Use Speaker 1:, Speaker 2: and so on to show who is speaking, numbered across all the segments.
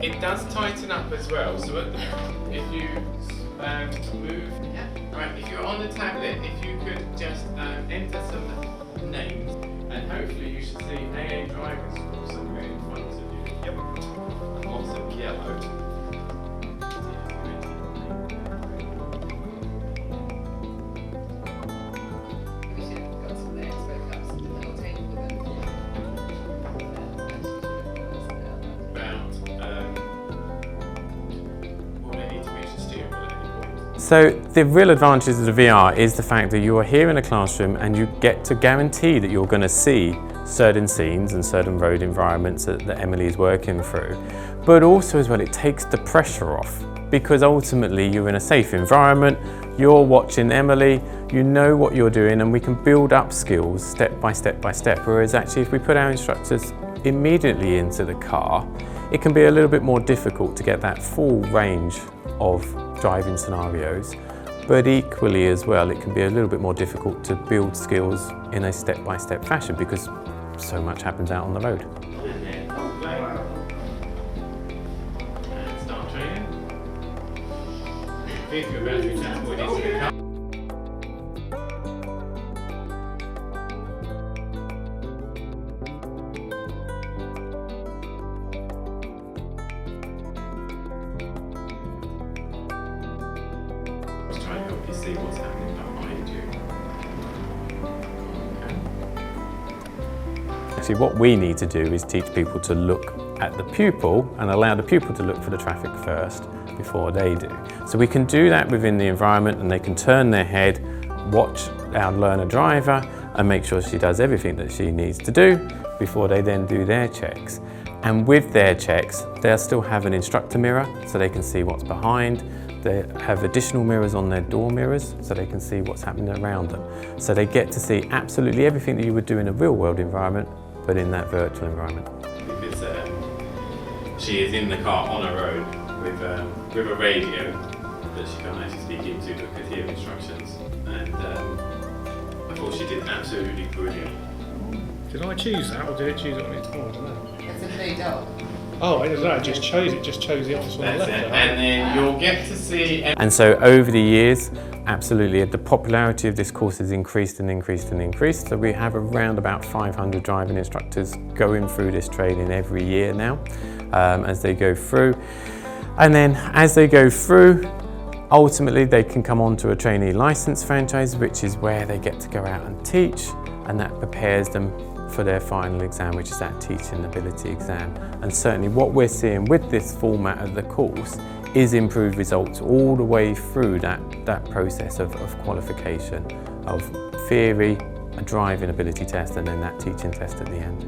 Speaker 1: It does tighten up as well, so if you move, right, if you're on the tablet, if you could just enter some names, and hopefully you should see AA driving school somewhere in front of you. Yep. And lots of yellow.
Speaker 2: So the real advantage of the VR is the fact that you are here in a classroom and you get to guarantee that you're going to see certain scenes and certain road environments that Emily is working through. But also as well, it takes the pressure off, because ultimately you're in a safe environment, you're watching Emily, you know what you're doing, and we can build up skills step by step by step. Whereas actually if we put our instructors immediately into the car, it can be a little bit more difficult to get that full range of driving scenarios, but equally as well it can be a little bit more difficult to build skills in a step-by-step fashion because so much happens out on the road.
Speaker 1: And start training. If you're about to be transported into the car. Try and help you see what's happening behind you.
Speaker 2: Actually, what we need to do is teach people to look at the pupil and allow the pupil to look for the traffic first before they do. So we can do that within the environment, and they can turn their head, watch our learner driver and make sure she does everything that she needs to do before they then do their checks. And with their checks, they'll still have an instructor mirror so they can see what's behind. They have additional mirrors on their door mirrors so they can see what's happening around them. So they get to see absolutely everything that you would do in a real world environment, but in that virtual environment.
Speaker 1: Because she is in the car on a road with a radio that she can't actually speak into but could hear instructions. And I thought she did absolutely brilliant.
Speaker 3: Did I choose that, or did it choose it on its own? I don't know.
Speaker 4: It's a blue dot.
Speaker 3: Oh, I don't know, it just chose the office on the left.
Speaker 1: And then you'll get to see...
Speaker 2: And so over the years, absolutely, the popularity of this course has increased and increased and increased. So we have around about 500 driving instructors going through this training every year now as they go through. And then as they go through, ultimately they can come on to a trainee license franchise, which is where they get to go out and teach, and that prepares them for their final exam, which is that teaching ability exam. And certainly what we're seeing with this format of the course is improved results all the way through that process of qualification, of theory, a driving ability test, and then that teaching test at the end.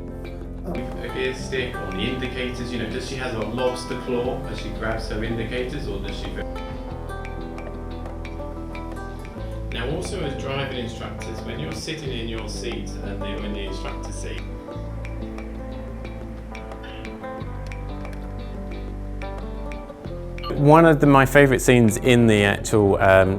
Speaker 1: A gear stick on the indicators, you know, does she have a lobster claw as she grabs her indicators, or does she... Now also as driving instructors, when you're sitting in your seat and they're in the instructor seat,
Speaker 2: one of my favourite scenes in the actual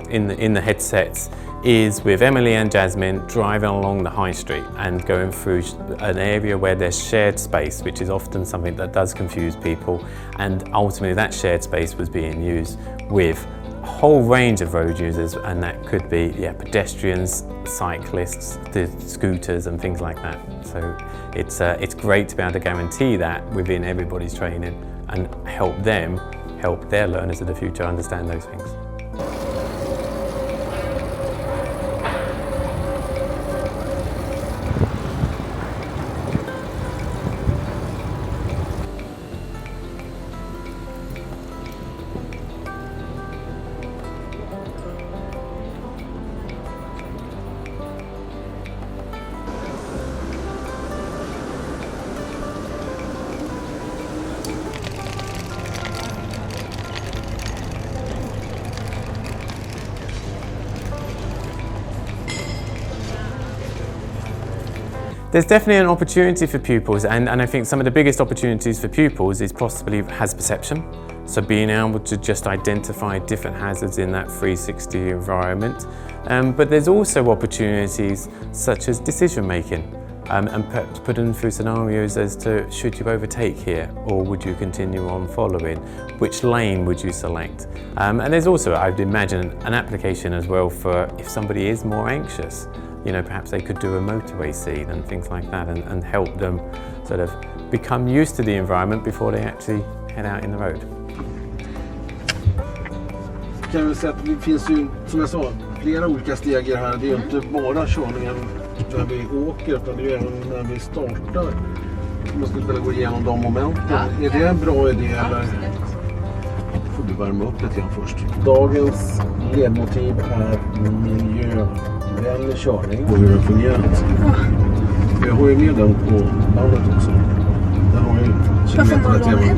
Speaker 2: in the headsets is with Emily and Jasmine driving along the high street and going through an area where there's shared space, which is often something that does confuse people, and ultimately that shared space was being used with a whole range of road users, and that could be pedestrians, cyclists, the scooters and things like that. So it's great to be able to guarantee that within everybody's training and help their learners of the future understand those things. There's definitely an opportunity for pupils, and I think some of the biggest opportunities for pupils is possibly hazard perception. So being able to just identify different hazards in that 360 environment. But there's also opportunities such as decision making. and perhaps put them through scenarios as to should you overtake here or would you continue on following? Which lane would you select? And there's also, I'd imagine, an application as well for if somebody is more anxious. You know, perhaps they could do a motorway scene and things like that and help them sort of become used to the environment before they actually head out in the road.
Speaker 4: Kan vi säga att det finns ju, som jag sa, flera olika steg i det här. Det är ju inte bara körningen när vi åker, utan det är ju även när vi startar. Man skulle kunna gå igenom de momenten. Ja. Är det en bra idé eller får du värma upp lite grann först? Dagens ledmotiv är miljövänlig körning och hur den fungerar. Jag har ju med den på bandet också. Den har ju kilometer till.